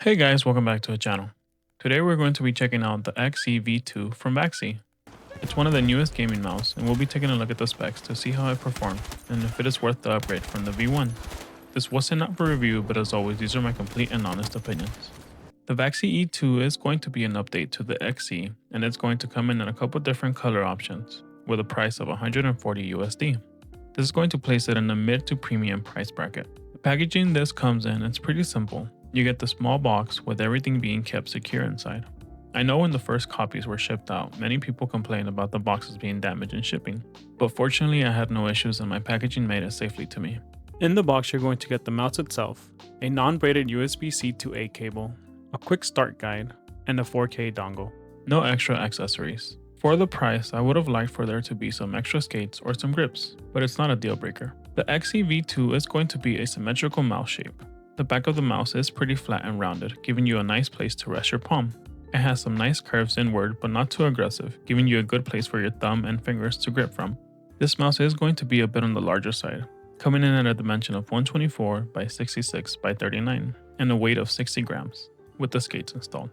Hey guys, welcome back to the channel. Today we're going to be checking out the Vaxee V2 from Vaxee. It's one of the newest gaming mouse and we'll be taking a look at the specs to see how it performs and if it is worth the upgrade from the V1. This wasn't up for review, but as always these are my complete and honest opinions. The Vaxee E2 is going to be an update to the XE and it's going to come in a couple different color options with a price of 140 USD. This is going to place it in the mid to premium price bracket. The packaging this comes in is pretty simple. You get the small box with everything being kept secure inside. I know when the first copies were shipped out, many people complained about the boxes being damaged in shipping, but fortunately I had no issues and my packaging made it safely to me. In the box you're going to get the mouse itself, a non-braided USB-C to A cable, a quick start guide, and a 4K dongle. No extra accessories. For the price, I would have liked for there to be some extra skates or some grips, but it's not a deal breaker. The Vaxee V2 is going to be a symmetrical mouse shape. The back of the mouse is pretty flat and rounded, giving you a nice place to rest your palm. It has some nice curves inward, but not too aggressive, giving you a good place for your thumb and fingers to grip from. This mouse is going to be a bit on the larger side, coming in at a dimension of 124 by 66 by 39 and a weight of 60 grams, with the skates installed.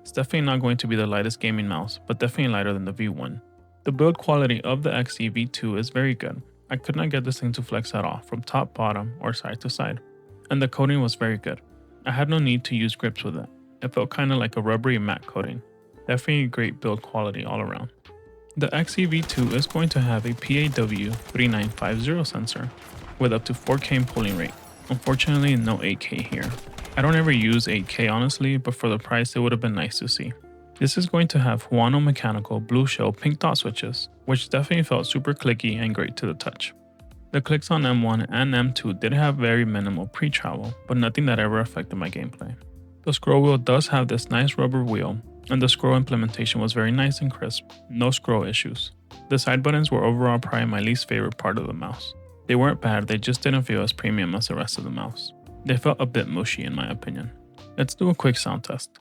It's definitely not going to be the lightest gaming mouse, but definitely lighter than the V1. The build quality of the Vaxee V2 is very good. I could not get this thing to flex at all from top, bottom, or side to side. And the coating was very good. I had no need to use grips with it. It felt kinda like a rubbery matte coating. Definitely great build quality all around. The Vaxee V2 is going to have a PAW3950 sensor with up to 4K polling rate. Unfortunately, no 8K here. I don't ever use 8K honestly, but for the price it would have been nice to see. This is going to have Huano mechanical blue shell pink dot switches, which definitely felt super clicky and great to the touch. The clicks on M1 and M2 did have very minimal pre-travel, but nothing that ever affected my gameplay. The scroll wheel does have this nice rubber wheel, and the scroll implementation was very nice and crisp, no scroll issues. The side buttons were overall probably my least favorite part of the mouse. They weren't bad, they just didn't feel as premium as the rest of the mouse. They felt a bit mushy in my opinion. Let's do a quick sound test.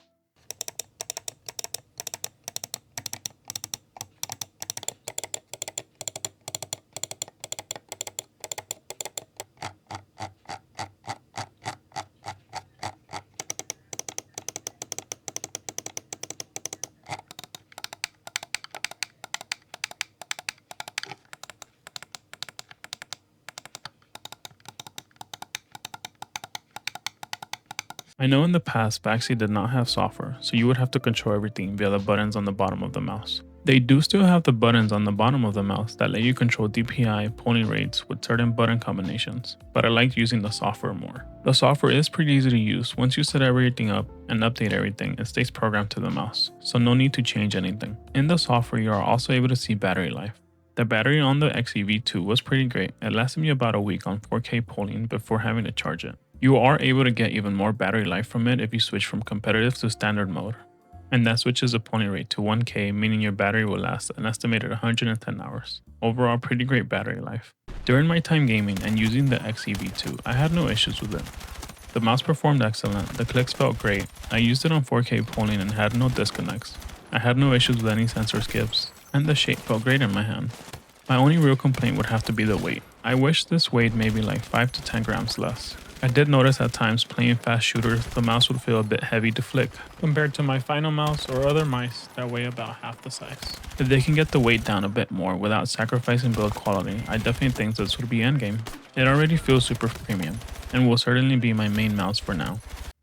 I know in the past Vaxee did not have software, so you would have to control everything via the buttons on the bottom of the mouse. They do still have the buttons on the bottom of the mouse that let you control DPI polling rates with certain button combinations, but I liked using the software more. The software is pretty easy to use. Once you set everything up and update everything, it stays programmed to the mouse, so no need to change anything. In the software you are also able to see battery life. The battery on the Vaxee V2 was pretty great. It lasted me about a week on 4K polling before having to charge it. You are able to get even more battery life from it if you switch from competitive to standard mode. And that switches the polling rate to 1K, meaning your battery will last an estimated 110 hours. Overall, pretty great battery life. During my time gaming and using the Vaxee V2, I had no issues with it. The mouse performed excellent, the clicks felt great, I used it on 4K polling and had no disconnects. I had no issues with any sensor skips, and the shape felt great in my hand. My only real complaint would have to be the weight. I wish this weighed maybe like 5 to 10 grams less. I did notice at times playing fast shooters, the mouse would feel a bit heavy to flick, compared to my final mouse or other mice that weigh about half the size. If they can get the weight down a bit more without sacrificing build quality, I definitely think this would be endgame. It already feels super premium, and will certainly be my main mouse for now.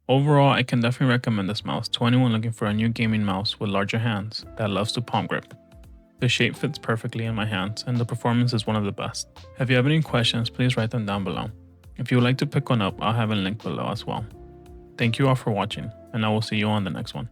Overall, I can definitely recommend this mouse to anyone looking for a new gaming mouse with larger hands that loves to palm grip. The shape fits perfectly in my hands, and the performance is one of the best. If you have any questions, please write them down below. If you would like to pick one up, I'll have a link below as well. Thank you all for watching, and I will see you on the next one.